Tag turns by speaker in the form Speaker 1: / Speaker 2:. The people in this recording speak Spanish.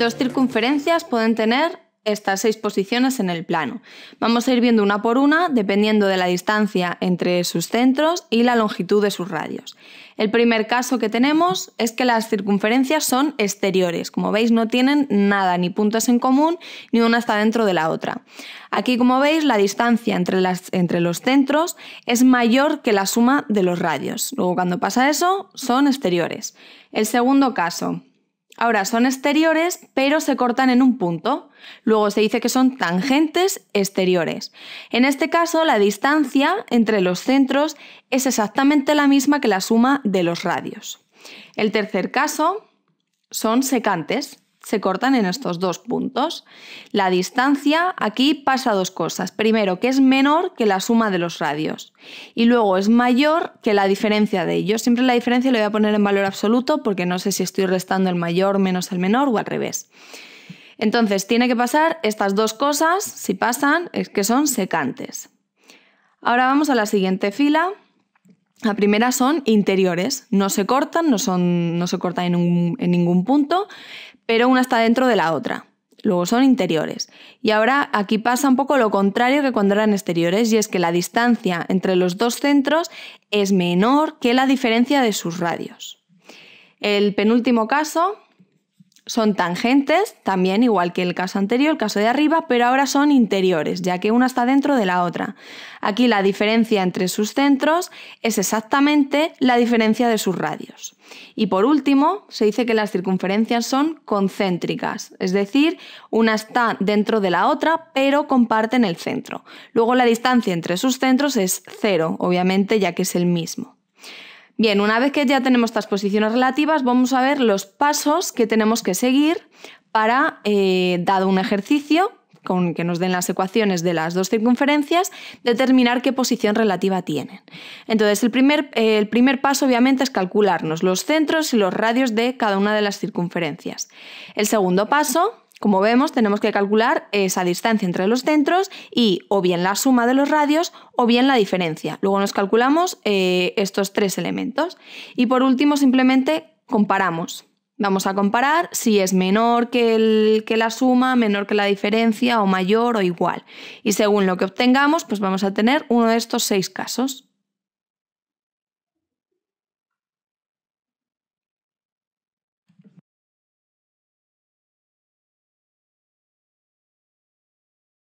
Speaker 1: Dos circunferencias pueden tener estas 6 posiciones en el plano. Vamos a ir viendo una por una dependiendo de la distancia entre sus centros y la longitud de sus radios. El primer caso que tenemos es que las circunferencias son exteriores. Como veis, no tienen nada, ni puntos en común, ni una está dentro de la otra. Aquí, como veis, la distancia entre los centros es mayor que la suma de los radios. Luego, cuando pasa eso, son exteriores. El segundo caso. Ahora son exteriores, pero se cortan en un punto. Luego se dice que son tangentes exteriores. En este caso, la distancia entre los centros es exactamente la misma que la suma de los radios. El tercer caso son secantes. Se cortan en estos dos puntos. La distancia aquí pasa dos cosas. Primero, que es menor que la suma de los radios. Y luego es mayor que la diferencia de ellos. Siempre la diferencia la voy a poner en valor absoluto porque no sé si estoy restando el mayor menos el menor o al revés. Entonces, tiene que pasar estas dos cosas. Si pasan, es que son secantes. Ahora vamos a la siguiente fila. La primera son interiores. No se cortan, no se cortan en ningún punto, pero una está dentro de la otra. Luego son interiores. Y ahora aquí pasa un poco lo contrario que cuando eran exteriores, y es que la distancia entre los dos centros es menor que la diferencia de sus radios. El penúltimo caso son tangentes, también igual que el caso anterior, el caso de arriba, pero ahora son interiores, ya que una está dentro de la otra. Aquí la diferencia entre sus centros es exactamente la diferencia de sus radios. Y por último, se dice que las circunferencias son concéntricas, es decir, una está dentro de la otra, pero comparten el centro. Luego la distancia entre sus centros es 0, obviamente, ya que es el mismo. Bien, una vez que ya tenemos estas posiciones relativas, vamos a ver los pasos que tenemos que seguir para, dado un ejercicio, con que nos den las ecuaciones de las dos circunferencias, determinar qué posición relativa tienen. Entonces, el primer paso, obviamente, es calcularnos los centros y los radios de cada una de las circunferencias. El segundo paso, como vemos, tenemos que calcular esa distancia entre los centros y o bien la suma de los radios o bien la diferencia. Luego nos calculamos estos tres elementos. Y por último, simplemente comparamos. Vamos a comparar si es menor que la suma, menor que la diferencia o mayor o igual. Y según lo que obtengamos, pues vamos a tener uno de estos 6 casos.